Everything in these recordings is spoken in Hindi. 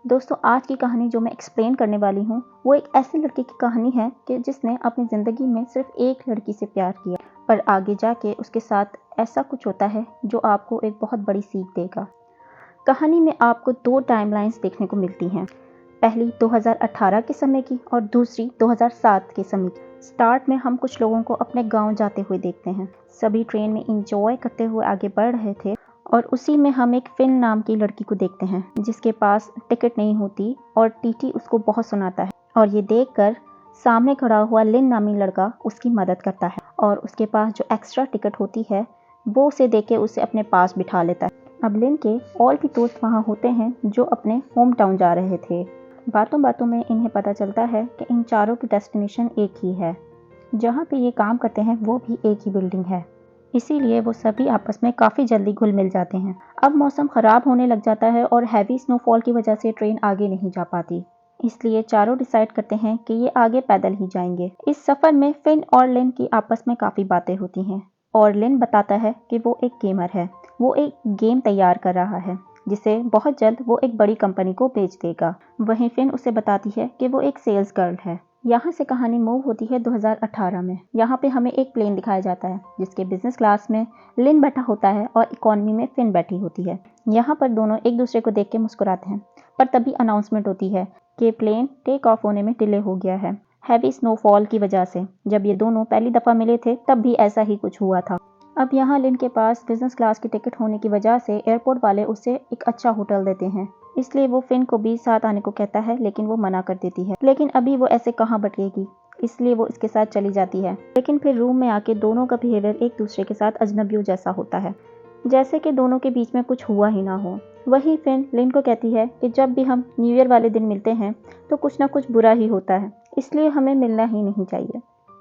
दोस्तों आज की कहानी जो मैं एक्सप्लेन करने वाली हूँ वो एक ऐसी लड़की की कहानी है कि जिसने अपनी ज़िंदगी में सिर्फ एक लड़की से प्यार किया, पर आगे जाके उसके साथ ऐसा कुछ होता है जो आपको एक बहुत बड़ी सीख देगा। कहानी में आपको दो टाइमलाइंस देखने को मिलती हैं, पहली 2018 के समय की और दूसरी 2007 के समय की। स्टार्ट में हम कुछ लोगों को अपने गांव जाते हुए देखते हैं। सभी ट्रेन में इंजॉय करते हुए आगे बढ़ रहे थे और उसी में हम एक फिन नाम की लड़की को देखते हैं जिसके पास टिकट नहीं होती और टीटी उसको बहुत सुनाता है और ये देखकर सामने खड़ा हुआ लिन नामी लड़का उसकी मदद करता है और उसके पास जो एक्स्ट्रा टिकट होती है वो उसे देके उसे अपने पास बिठा लेता है। अब लिन के और भी दोस्त वहाँ होते हैं जो अपने होम टाउन जा रहे थे। बातों बातों में इन्हें पता चलता है कि इन चारों की डेस्टिनेशन एक ही है, जहाँ पे ये काम करते हैं वो भी एक ही बिल्डिंग है, इसीलिए वो सभी आपस में काफ़ी जल्दी घुल मिल जाते हैं। अब मौसम ख़राब होने लग जाता है और हैवी स्नोफॉल की वजह से ट्रेन आगे नहीं जा पाती, इसलिए चारों डिसाइड करते हैं कि ये आगे पैदल ही जाएंगे। इस सफ़र में फिन और लिन की आपस में काफ़ी बातें होती हैं और लिन बताता है कि वो एक गेमर है, वो एक गेम तैयार कर रहा है जिसे बहुत जल्द वो एक बड़ी कंपनी को बेच देगा। वहीं फिन उसे बताती है कि वो एक सेल्स गर्ल है। यहाँ से कहानी मूव होती है 2018 में। यहाँ पे हमें एक प्लेन दिखाया जाता है जिसके बिजनेस क्लास में लिन बैठा होता है और इकोनॉमी में फिन बैठी होती है। यहाँ पर दोनों एक दूसरे को देख के मुस्कुराते हैं, पर तभी अनाउंसमेंट होती है कि प्लेन टेक ऑफ होने में डिले हो गया है हैवी स्नोफॉल की वजह से। जब ये दोनों पहली दफ़ा मिले थे तब भी ऐसा ही कुछ हुआ था। अब यहाँ लिन के पास बिजनेस क्लास की टिकट होने की वजह से एयरपोर्ट वाले उसे एक अच्छा होटल देते हैं, इसलिए वो फिन को भी साथ आने को कहता है लेकिन वो मना कर देती है। लेकिन अभी वो ऐसे कहाँ भटकेगी, इसलिए वो इसके साथ चली जाती है। लेकिन फिर रूम में आके दोनों का बिहेवियर एक दूसरे के साथ अजनबियों जैसा होता है, जैसे कि दोनों के बीच में कुछ हुआ ही ना हो। वही फिन लिन को कहती है कि जब भी हम न्यू ईयर वाले दिन मिलते हैं तो कुछ ना कुछ बुरा ही होता है, इसलिए हमें मिलना ही नहीं चाहिए।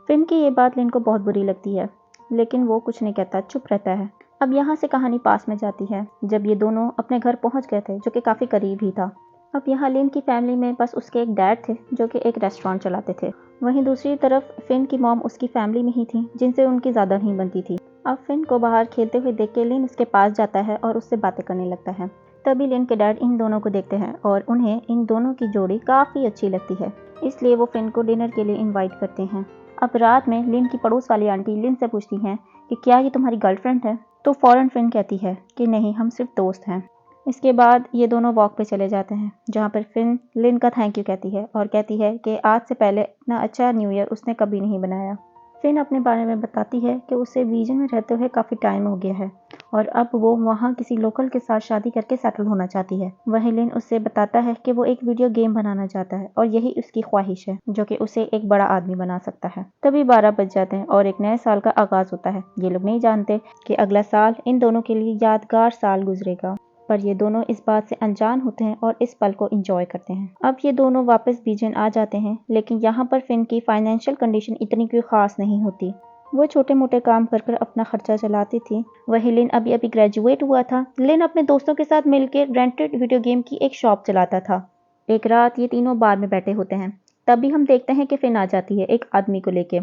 फिन की ये बात लिन को बहुत बुरी लगती है, लेकिन वो कुछ नहीं कहता, चुप रहता है। अब यहाँ से कहानी पास में जाती है जब ये दोनों अपने घर पहुँच गए थे, जो कि काफ़ी करीब ही था। अब यहाँ लिन की फैमिली में बस उसके एक डैड थे जो कि एक रेस्टोरेंट चलाते थे। वहीं दूसरी तरफ फिन की मॉम उसकी फैमिली में ही थी जिनसे उनकी ज़्यादा नहीं बनती थी। अब फिन को बाहर खेलते हुए देख के लिन उसके पास जाता है और उससे बातें करने लगता है। तभी लिन के डैड इन दोनों को देखते हैं और उन्हें इन दोनों की जोड़ी काफ़ी अच्छी लगती है, इसलिए वो फिन को डिनर के लिए इन्वाइट करते हैं। अब रात में लिन की पड़ोस वाली आंटी लिन से पूछती हैं कि क्या ये तुम्हारी गर्लफ्रेंड है, तो फ़ौरन फिन कहती है कि नहीं, हम सिर्फ दोस्त हैं। इसके बाद ये दोनों वॉक पे चले जाते हैं जहाँ पर फिन लिन का थैंक यू कहती है और कहती है कि आज से पहले इतना अच्छा न्यू ईयर उसने कभी नहीं बनाया। फिन अपने बारे में बताती है कि उसे बीजिंग में रहते हुए काफ़ी टाइम हो गया है और अब वो वहाँ किसी लोकल के साथ शादी करके सेटल होना चाहती है। वहीं लिन उससे बताता है कि वो एक वीडियो गेम बनाना चाहता है और यही उसकी ख्वाहिश है जो कि उसे एक बड़ा आदमी बना सकता है। तभी 12 बज जाते हैं और एक नए साल का आगाज़ होता है। ये लोग नहीं जानते कि अगला साल इन दोनों के लिए यादगार साल गुजरेगा, पर ये दोनों इस बात से अनजान होते हैं और इस पल को एंजॉय करते हैं। अब ये दोनों वापस बीजिंग आ जाते हैं, लेकिन यहाँ पर फिन की फाइनेंशियल कंडीशन इतनी कोई ख़ास नहीं होती। वो छोटे मोटे काम कर अपना खर्चा चलाती थी। वही लिन अभी अभी ग्रेजुएट हुआ था। लिन अपने दोस्तों के साथ मिलकर रेंटेड वीडियो गेम की एक शॉप चलाता था। एक रात ये तीनों बार में बैठे होते हैं, तभी हम देखते हैं कि फिन आ जाती है एक आदमी को लेके।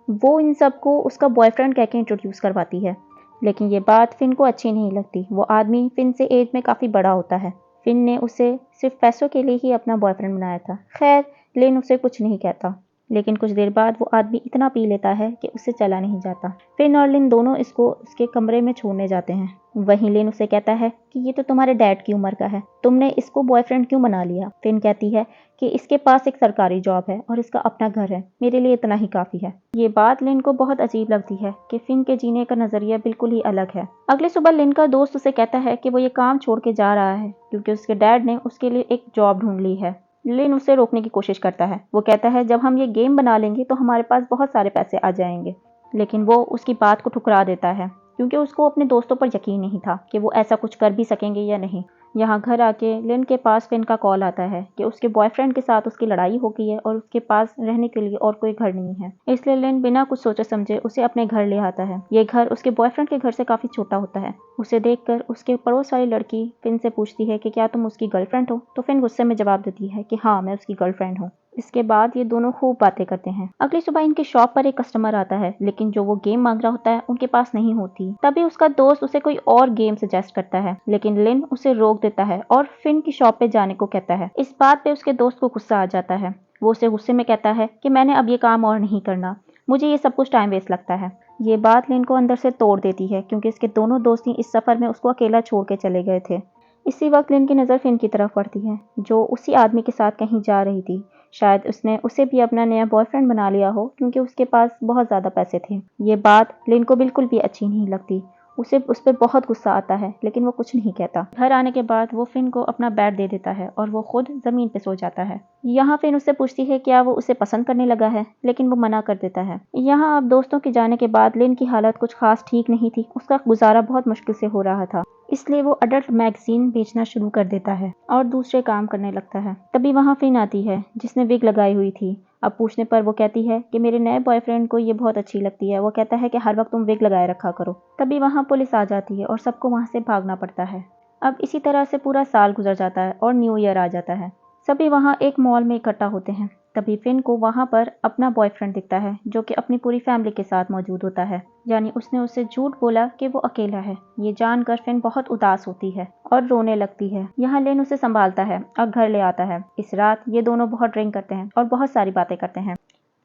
वो इन सबको उसका बॉयफ्रेंड कह के इंट्रोड्यूस करवाती है, लेकिन ये बात फिन को अच्छी नहीं लगती। वो आदमी फिन से एज में काफ़ी बड़ा होता है। फिन ने उसे सिर्फ पैसों के लिए ही अपना बॉयफ्रेंड बनाया था। खैर लिन उसे कुछ नहीं कहता, लेकिन कुछ देर बाद वो आदमी इतना पी लेता है कि उससे चला नहीं जाता। फिन और लिन दोनों इसको उसके कमरे में छोड़ने जाते हैं। वहीं लिन उसे कहता है कि ये तो तुम्हारे डैड की उम्र का है, तुमने इसको बॉयफ्रेंड क्यों बना लिया। फिन कहती है कि इसके पास एक सरकारी जॉब है और इसका अपना घर है, मेरे लिए इतना ही काफ़ी है। ये बात लिन को बहुत अजीब लगती है कि फिन के जीने का नज़रिया बिल्कुल ही अलग है। अगली सुबह लिन का दोस्त उसे कहता है कि वो ये काम छोड़ के जा रहा है क्योंकि उसके डैड ने उसके लिए एक जॉब ढूंढ ली है। लिन उसे रोकने की कोशिश करता है। वो कहता है जब हम ये गेम बना लेंगे तो हमारे पास बहुत सारे पैसे आ जाएंगे, लेकिन वो उसकी बात को ठुकरा देता है क्योंकि उसको अपने दोस्तों पर यकीन नहीं था कि वो ऐसा कुछ कर भी सकेंगे या नहीं। यहाँ घर आके लिन के पास फिन का कॉल आता है कि उसके बॉयफ्रेंड के साथ उसकी लड़ाई हो गई है और उसके पास रहने के लिए और कोई घर नहीं है, इसलिए लिन बिना कुछ सोचे समझे उसे अपने घर ले आता है। ये घर उसके बॉयफ्रेंड के घर से काफ़ी छोटा होता है। उसे देखकर उसके पड़ोस वाली लड़की फिन से पूछती है कि क्या तुम उसकी गर्लफ्रेंड हो, तो फिन गुस्से में जवाब देती है कि हाँ, मैं उसकी गर्लफ्रेंड हूँ। इसके बाद ये दोनों खूब बातें करते हैं। अगली सुबह इनकी शॉप पर एक कस्टमर आता है, लेकिन जो वो गेम मांग रहा होता है उनके पास नहीं होती। तभी उसका दोस्त उसे कोई और गेम सजेस्ट करता है, लेकिन लिन उसे रोक देता है और फिन की शॉप पे जाने को कहता है। इस बात पे उसके दोस्त को गुस्सा आ जाता है। वो उसे गुस्से में कहता है कि मैंने अब ये काम और नहीं करना, मुझे ये सब कुछ टाइम वेस्ट लगता है। ये बात लिन को अंदर से तोड़ देती है, क्योंकि इसके दोनों दोस्त ही इस सफर में उसको अकेला छोड़ के चले गए थे। इसी वक्त लिन की नज़र फिन की तरफ पड़ती है, जो उसी आदमी के साथ कहीं जा रही थी। शायद उसने उसे भी अपना नया बॉयफ्रेंड बना लिया हो, क्योंकि उसके पास बहुत ज़्यादा पैसे थे। ये बात लिन को बिल्कुल भी अच्छी नहीं लगती। उसे उस पर बहुत गुस्सा आता है, लेकिन वो कुछ नहीं कहता। घर आने के बाद वो फिन को अपना बेड दे देता है और वो खुद ज़मीन पे सो जाता है। यहाँ फिन उससे पूछती है क्या वो उसे पसंद करने लगा है, लेकिन वो मना कर देता है। यहाँ अब दोस्तों के जाने के बाद लिन की हालत कुछ खास ठीक नहीं थी। उसका गुजारा बहुत मुश्किल से हो रहा था, इसलिए वो अडल्ट मैगजीन बेचना शुरू कर देता है और दूसरे काम करने लगता है। तभी वहाँ फिन आती है, जिसने विग लगाई हुई थी। अब पूछने पर वो कहती है कि मेरे नए बॉयफ्रेंड को ये बहुत अच्छी लगती है, वो कहता है कि हर वक्त तुम विग लगाए रखा करो। तभी वहाँ पुलिस आ जाती है और सबको वहाँ से भागना पड़ता है। अब इसी तरह से पूरा साल गुजर जाता है और न्यू ईयर आ जाता है। सभी वहाँ एक मॉल में इकट्ठा होते हैं। तभी फिन को वहाँ पर अपना बॉयफ्रेंड दिखता है, जो कि अपनी पूरी फैमिली के साथ मौजूद होता है। यानी उसने उससे झूठ बोला कि वो अकेला है। ये जानकर फिन बहुत उदास होती है और रोने लगती है। यहाँ लिन उसे संभालता है और घर ले आता है। इस रात ये दोनों बहुत ड्रिंक करते हैं और बहुत सारी बातें करते हैं।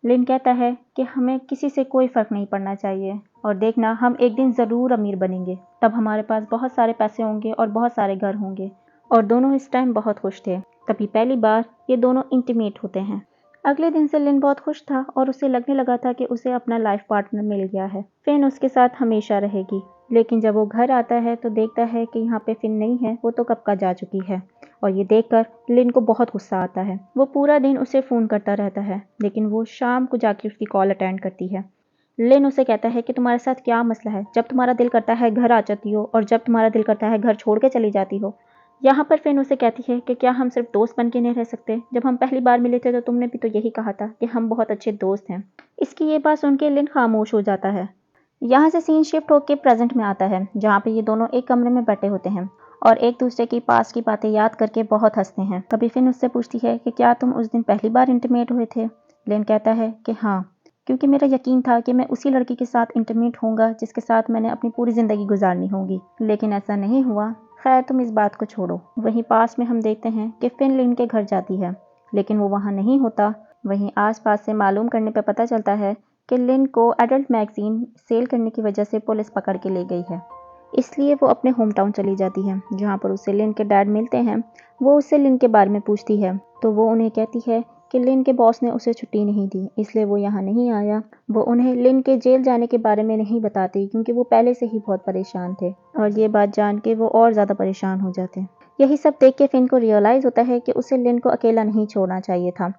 लिन कहता है कि हमें किसी से कोई फर्क नहीं पड़ना चाहिए, और देखना हम एक दिन ज़रूर अमीर बनेंगे, तब हमारे पास बहुत सारे पैसे होंगे और बहुत सारे घर होंगे। और दोनों इस टाइम बहुत खुश थे। तभी पहली बार ये दोनों इंटीमेट होते हैं। अगले दिन से लिन बहुत खुश था और उसे लगने लगा था कि उसे अपना लाइफ पार्टनर मिल गया है। फिन उसके साथ हमेशा रहेगी। लेकिन जब वो घर आता है तो देखता है कि यहाँ पे फिन नहीं है, वो तो कब का जा चुकी है। और ये देखकर लिन को बहुत गुस्सा आता है। वो पूरा दिन उसे फ़ोन करता रहता है, लेकिन वो शाम को जाके उसकी कॉल अटेंड करती है। लिन उसे कहता है कि तुम्हारे साथ क्या मसला है, जब तुम्हारा दिल करता है घर आ जाती हो और जब तुम्हारा दिल करता है घर छोड़ के चली जाती हो। यहाँ पर फिन उसे कहती है कि क्या हम सिर्फ दोस्त बन के नहीं रह सकते, जब हम पहली बार मिले थे तो तुमने भी तो यही कहा था कि हम बहुत अच्छे दोस्त हैं। इसकी ये बात सुन के लिन खामोश हो जाता है। यहाँ से सीन शिफ्ट होकर प्रेजेंट में आता है, जहाँ पे ये दोनों एक कमरे में बैठे होते हैं और एक दूसरे की पास की बातें याद करके बहुत हंसते हैं। तभी फिन उससे पूछती है कि क्या तुम उस दिन पहली बार इंटीमेट हुए थे। लिन कहता है कि हाँ, क्योंकि मेरा यकीन था कि मैं उसी लड़की के साथ इंटीमेट होऊंगा जिसके साथ मैंने अपनी पूरी ज़िंदगी गुजारनी होगी, लेकिन ऐसा नहीं हुआ। खैर तुम इस बात को छोड़ो। वहीं पास में हम देखते हैं कि फिन लिन के घर जाती है, लेकिन वो वहाँ नहीं होता। वहीं आसपास से मालूम करने पर पता चलता है कि लिन को एडल्ट मैगजीन सेल करने की वजह से पुलिस पकड़ के ले गई है। इसलिए वो अपने होम टाउन चली जाती है, जहाँ पर उसे लिन के डैड मिलते हैं। वो उससे लिन के बारे में पूछती है, तो वो उन्हें कहती है कि लिन के बॉस ने उसे छुट्टी नहीं दी, इसलिए वो यहाँ नहीं आया। वो उन्हें लिन के जेल जाने के बारे में नहीं बताती, क्योंकि वो पहले से ही बहुत परेशान थे, और ये बात जान के वो और ज़्यादा परेशान हो जाते हैं। यही सब देख के फिन को रियलाइज़ होता है कि उसे लिन को अकेला नहीं छोड़ना चाहिए था।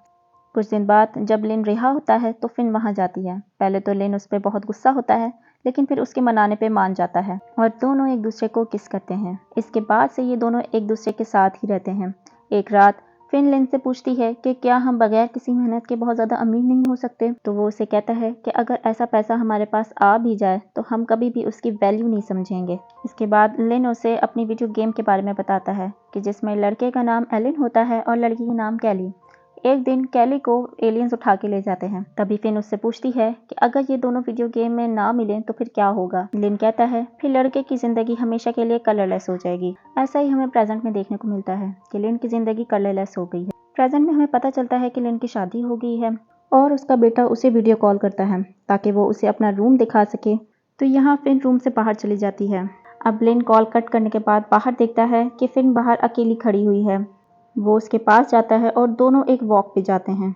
कुछ दिन बाद जब लिन रिहा होता है तो फिन वहाँ जाती है। पहले तो लिन उस पर बहुत गुस्सा होता है, लेकिन फिर उसके मनाने पे मान जाता है और दोनों एक दूसरे को किस करते हैं। इसके बाद से ये दोनों एक दूसरे के साथ ही रहते हैं। एक रात फिन लिन से पूछती है कि क्या हम बगैर किसी मेहनत के बहुत ज़्यादा अमीर नहीं हो सकते। तो वो उसे कहता है कि अगर ऐसा पैसा हमारे पास आ भी जाए तो हम कभी भी उसकी वैल्यू नहीं समझेंगे। इसके बाद लिन उसे अपनी वीडियो गेम के बारे में बताता है कि जिसमें लड़के का नाम एलिन होता है और लड़की का नाम कैली। एक दिन कैली को एलियंस उठा के ले जाते हैं। तभी फिन उससे पूछती है कि अगर ये दोनों वीडियो गेम में ना मिलें तो फिर क्या होगा। लिन कहता है फिर लड़के की ज़िंदगी हमेशा के लिए कलरलेस हो जाएगी। ऐसा ही हमें प्रेजेंट में देखने को मिलता है कि लिन की ज़िंदगी कलरलेस हो गई है। प्रेजेंट में हमें पता चलता है कि लिन की शादी हो गई है और उसका बेटा उसे वीडियो कॉल करता है ताकि वो उसे अपना रूम दिखा सके। तो यहाँ फिन रूम से बाहर चली जाती है। अब लिन कॉल कट करने के बाद बाहर देखता है कि फिन बाहर अकेली खड़ी हुई है। वो उसके पास जाता है और दोनों एक वॉक पे जाते हैं।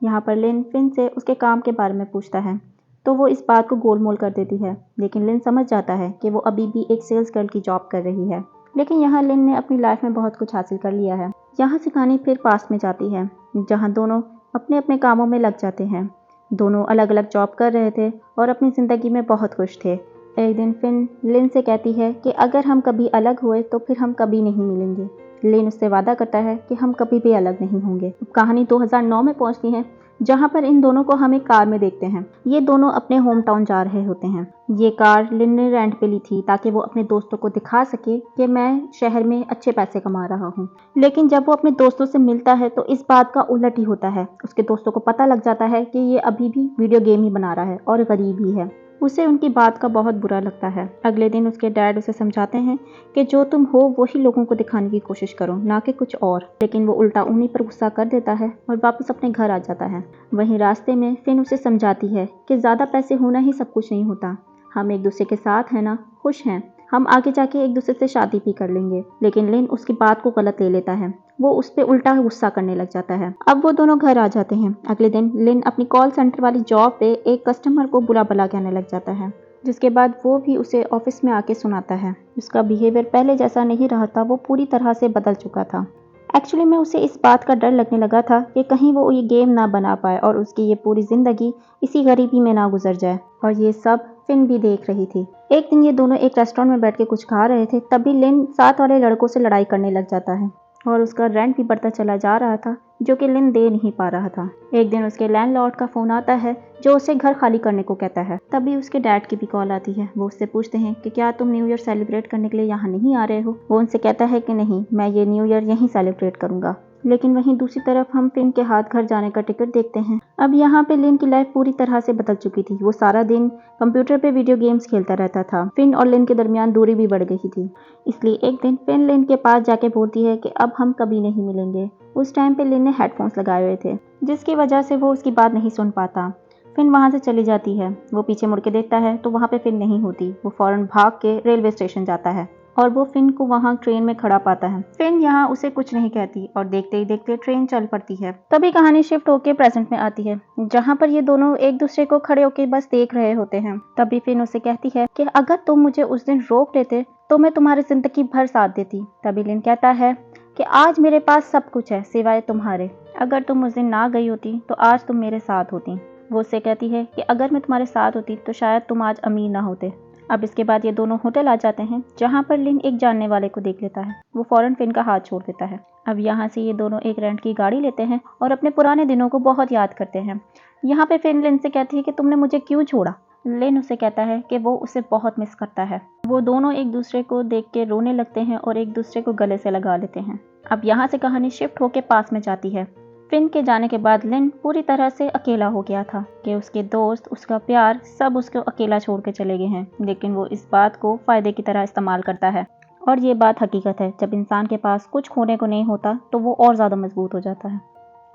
यहाँ पर लिन फिन से उसके काम के बारे में पूछता है, तो वो इस बात को गोलमोल कर देती है, लेकिन लिन समझ जाता है कि वो अभी भी एक सेल्स गर्ल की जॉब कर रही है। लेकिन यहाँ लिन ने अपनी लाइफ में बहुत कुछ हासिल कर लिया है। यहाँ से कहानी फिर पास में जाती है, जहाँ दोनों अपने अपने कामों में लग जाते हैं। दोनों अलग अलग जॉब कर रहे थे और अपनी ज़िंदगी में बहुत खुश थे। एक दिन फिन लिन से कहती है कि अगर हम कभी अलग हुए तो फिर हम कभी नहीं मिलेंगे। लिन उससे वादा करता है कि हम कभी भी अलग नहीं होंगे। कहानी 2009 में पहुंचती है, जहाँ पर इन दोनों को हम एक कार में देखते हैं। ये दोनों अपने होम टाउन जा रहे होते हैं। ये कार लिन ने रेंट पे ली थी ताकि वो अपने दोस्तों को दिखा सके कि मैं शहर में अच्छे पैसे कमा रहा हूँ। लेकिन जब वो अपने दोस्तों से मिलता है तो इस बात का उलट ही होता है। उसके दोस्तों को पता लग जाता है कि ये अभी भी वीडियो गेम ही बना रहा है और गरीब ही है। उसे उनकी बात का बहुत बुरा लगता है। अगले दिन उसके डैड उसे समझाते हैं कि जो तुम हो वही लोगों को दिखाने की कोशिश करो, ना कि कुछ और। लेकिन वो उल्टा उन्हीं पर गुस्सा कर देता है और वापस अपने घर आ जाता है। वहीं रास्ते में फिन उसे समझाती है कि ज़्यादा पैसे होना ही सब कुछ नहीं होता। हम एक दूसरे के साथ हैं ना, खुश हैं, हम आगे जाके एक दूसरे से शादी भी कर लेंगे। लेकिन लिन उसकी बात को गलत ले लेता है। वो उस पर उल्टा गुस्सा करने लग जाता है। अब वो दोनों घर आ जाते हैं। अगले दिन लिन अपनी कॉल सेंटर वाली जॉब पे एक कस्टमर को बुरा भला कहने लग जाता है, जिसके बाद वो भी उसे ऑफिस में आके सुनाता है। उसका बिहेवियर पहले जैसा नहीं रहा था, वो पूरी तरह से बदल चुका था। एक्चुअली में उसे इस बात का डर लगने लगा था कि कहीं वो ये गेम ना बना पाए और उसकी ये पूरी ज़िंदगी इसी गरीबी में ना गुजर जाए। और ये सब फिन भी देख रही थी। एक दिन ये दोनों एक रेस्टोरेंट में बैठ के कुछ खा रहे थे, तभी लिन साथ वाले लड़कों से लड़ाई करने लग जाता है और उसका रेंट भी बढ़ता चला जा रहा था, जो कि लिन दे नहीं पा रहा था। एक दिन उसके लैंडलॉर्ड का फ़ोन आता है जो उसे घर खाली करने को कहता है। तभी उसके डैड की भी कॉल आती है। वो उससे पूछते हैं कि क्या तुम न्यू ईयर सेलिब्रेट करने के लिए यहाँ नहीं आ रहे हो। वो उनसे कहता है कि नहीं, मैं ये न्यू ईयर यहीं सेलिब्रेट करूँगा। लेकिन वहीं दूसरी तरफ हम फिन के हाथ घर जाने का टिकट देखते हैं। अब यहाँ पे लिन की लाइफ पूरी तरह से बदल चुकी थी। वो सारा दिन कंप्यूटर पे वीडियो गेम्स खेलता रहता था। फिन और लिन के दरमियान दूरी भी बढ़ गई थी। इसलिए एक दिन फिन लिन के पास जाके बोलती है कि अब हम कभी नहीं मिलेंगे। उस टाइम पे लिन ने हेडफोन्स लगाए हुए थे, जिसकी वजह से वो उसकी बात नहीं सुन पाता। फिन वहाँ से चली जाती है। वो पीछे मुड़ के देखता है तो वहाँ पे फिन नहीं होती। वो फौरन भाग के रेलवे स्टेशन जाता है और वो फिन को वहाँ ट्रेन में खड़ा पाता है। फिन यहाँ उसे कुछ नहीं कहती और देखते ही देखते ट्रेन चल पड़ती है। तभी कहानी शिफ्ट होकर प्रेजेंट में आती है, जहाँ पर ये दोनों एक दूसरे को खड़े होकर बस देख रहे होते हैं। तभी फिन उसे कहती है कि अगर तुम मुझे उस दिन रोक लेते तो मैं तुम्हारी जिंदगी भर साथ देती। तभी लिन कहता है कि आज मेरे पास सब कुछ है सिवाय तुम्हारे। अगर तुम उस दिन ना गई होती तो आज तुम मेरे साथ होती। वो उससे कहती है कि अगर मैं तुम्हारे साथ होती तो शायद तुम आज अमीर ना होते। अब इसके बाद ये दोनों होटल आ जाते हैं, जहाँ पर लिन एक जानने वाले को देख लेता है। वो फौरन फिन का हाथ छोड़ देता है। अब यहाँ से ये दोनों एक रेंट की गाड़ी लेते हैं और अपने पुराने दिनों को बहुत याद करते हैं। यहाँ पे फिन लिन से कहती है कि तुमने मुझे क्यों छोड़ा। लिन उसे कहता है कि वो उसे बहुत मिस करता है। वो दोनों एक दूसरे को देख के रोने लगते हैं और एक दूसरे को गले से लगा लेते हैं। अब यहाँ से कहानी शिफ्ट होकर पास में जाती है। फिन के जाने के बाद लिन पूरी तरह से अकेला हो गया था कि उसके दोस्त, उसका प्यार, सब उसको अकेला छोड़ के चले गए हैं। लेकिन वो इस बात को फ़ायदे की तरह इस्तेमाल करता है और ये बात हकीकत है। जब इंसान के पास कुछ खोने को नहीं होता तो वो और ज़्यादा मजबूत हो जाता है।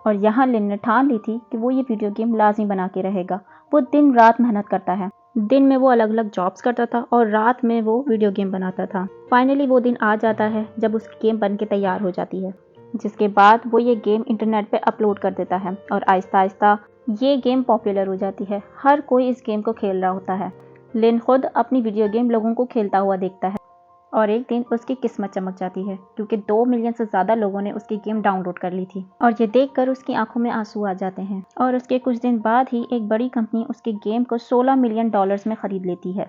और यहाँ लिन ने ठान ली थी कि वो ये वीडियो गेम लाजमी बना के रहेगा। वो दिन रात मेहनत करता है। दिन में वो अलग अलग जॉब्स करता था और रात में वो वीडियो गेम बनाता था। फाइनली वो दिन आ जाता है जब उसकी गेम बन के तैयार हो जाती है, जिसके बाद वो ये गेम इंटरनेट पे अपलोड कर देता है और आहिस्ता आहिस्ता ये गेम पॉपुलर हो जाती है। हर कोई इस गेम को खेल रहा होता है। लिन खुद अपनी वीडियो गेम लोगों को खेलता हुआ देखता है और एक दिन उसकी किस्मत चमक जाती है, क्योंकि 2 मिलियन से ज़्यादा लोगों ने उसकी गेम डाउनलोड कर ली थी। और ये देखकर उसकी आंखों में आंसू आ जाते हैं। और उसके कुछ दिन बाद ही एक बड़ी कंपनी उसकी गेम को $16 मिलियन में खरीद लेती है।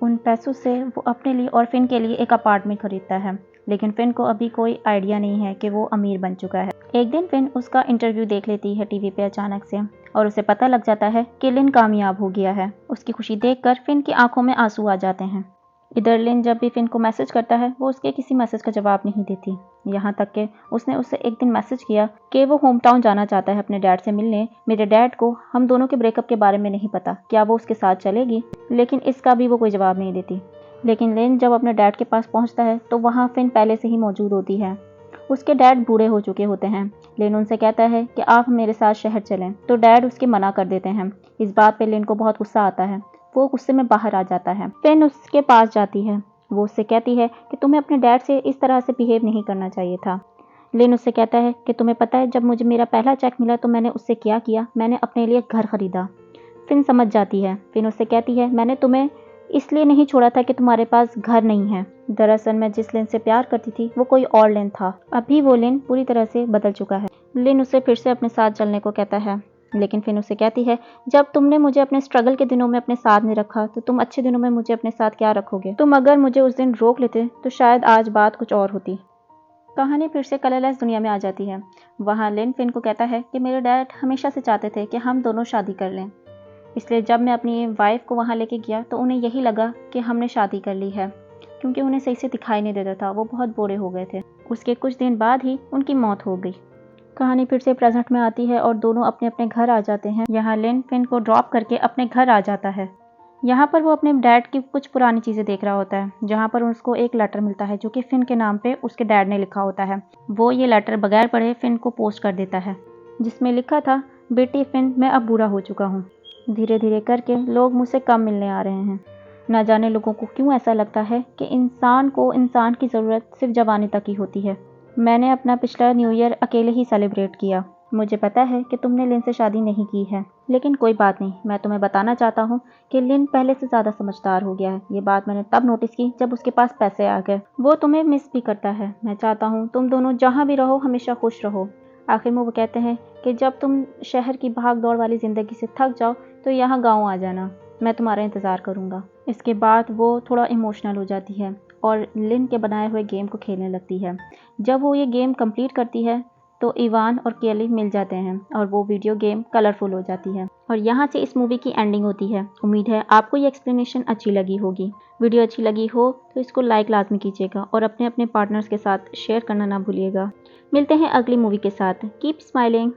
उन पैसों से वो अपने लिए और फिन के लिए एक अपार्टमेंट खरीदता है। लेकिन फिन को अभी कोई आइडिया नहीं है कि वो अमीर बन चुका है। एक दिन फिन उसका इंटरव्यू देख लेती है टीवी पे अचानक से और उसे पता लग जाता है कि लिन कामयाब हो गया है। उसकी खुशी देखकर फिन की आंखों में आंसू आ जाते हैं। इधर लिन जब भी फिन को मैसेज करता है वो उसके किसी मैसेज का जवाब नहीं देती। यहाँ तक कि उसने उससे एक दिन मैसेज किया कि वो होम टाउन जाना चाहता है अपने डैड से मिलने। मेरे डैड को हम दोनों के ब्रेकअप के बारे में नहीं पता, क्या वो उसके साथ चलेगी। लेकिन इसका भी वो कोई जवाब नहीं देती। लेकिन लिन जब अपने डैड के पास पहुँचता है तो वहाँ फिन पहले से ही मौजूद होती है। उसके डैड बूढ़े हो चुके होते हैं। लिन उनसे कहता है कि आप मेरे साथ शहर चलें, तो डैड उसके मना कर देते हैं। इस बात पे लिन को बहुत गुस्सा आता है। वो गुस्से में बाहर आ जाता है। फिन उसके पास जाती है। वो उससे कहती है कि तुम्हें अपने डैड से इस तरह से बिहेव नहीं करना चाहिए था। लिन उससे कहता है कि तुम्हें पता है जब मुझे मेरा पहला चेक मिला तो मैंने उससे क्या किया, मैंने अपने लिए घर खरीदा। फिन समझ जाती है। फिन उससे कहती है मैंने तुम्हें इसलिए नहीं छोड़ा था कि तुम्हारे पास घर नहीं है। दरअसल मैं जिस लिन से प्यार करती थी वो कोई और लिन था। अभी वो लिन पूरी तरह से बदल चुका है। लिन उसे फिर से अपने साथ चलने को कहता है, लेकिन फिन उसे कहती है जब तुमने मुझे अपने स्ट्रगल के दिनों में अपने साथ नहीं रखा तो तुम अच्छे दिनों में मुझे अपने साथ क्या रखोगे। तुम अगर मुझे उस दिन रोक लेते तो शायद आज बात कुछ और होती। कहानी फिर से कलरलेस दुनिया में आ जाती है। वहाँ लिन फिन को कहता है कि मेरे डैड हमेशा से चाहते थे कि हम दोनों शादी कर लें, इसलिए जब मैं अपनी वाइफ को वहाँ लेके गया तो उन्हें यही लगा कि हमने शादी कर ली है, क्योंकि उन्हें सही से दिखाई नहीं देता था, वो बहुत बूढ़े हो गए थे। उसके कुछ दिन बाद ही उनकी मौत हो गई। कहानी फिर से प्रेजेंट में आती है और दोनों अपने अपने घर आ जाते हैं। यहाँ लिन फिन को ड्रॉप करके अपने घर आ जाता है। यहाँ पर वो अपने डैड की कुछ पुरानी चीज़ें देख रहा होता है, जहाँ पर उसको एक लेटर मिलता है जो कि फिन के नाम पे उसके डैड ने लिखा होता है। वो ये लेटर बगैर पढ़े फिन को पोस्ट कर देता है, जिसमें लिखा था, बेटी फिन, मैं अब बूढ़ा हो चुका हूँ। धीरे धीरे करके लोग मुझसे कम मिलने आ रहे हैं। ना जाने लोगों को क्यों ऐसा लगता है कि इंसान को इंसान की ज़रूरत सिर्फ जवानी तक ही होती है। मैंने अपना पिछला न्यू ईयर अकेले ही सेलिब्रेट किया। मुझे पता है कि तुमने लिन से शादी नहीं की है, लेकिन कोई बात नहीं, मैं तुम्हें बताना चाहता हूँ कि लिन पहले से ज़्यादा समझदार हो गया है। ये बात मैंने तब नोटिस की जब उसके पास पैसे आ गए। वो तुम्हें मिस भी करता है। मैं चाहता हूँ तुम दोनों जहाँ भी रहो हमेशा खुश रहो। आखिर में वो कहते हैं कि जब तुम शहर की भाग दौड़ वाली ज़िंदगी से थक जाओ तो यहाँ गाँव आ जाना, मैं तुम्हारा इंतज़ार करूँगा। इसके बाद वो थोड़ा इमोशनल हो जाती है और लिन के बनाए हुए गेम को खेलने लगती है। जब वो ये गेम कंप्लीट करती है तो इवान और केली मिल जाते हैं और वो वीडियो गेम कलरफुल हो जाती है। और यहाँ से इस मूवी की एंडिंग होती है। उम्मीद है आपको ये एक्सप्लेनेशन अच्छी लगी होगी। वीडियो अच्छी लगी हो तो इसको लाइक लाजमी कीजिएगा और अपने अपने पार्टनर्स के साथ शेयर करना ना भूलिएगा। मिलते हैं अगली मूवी के साथ। Keep smiling.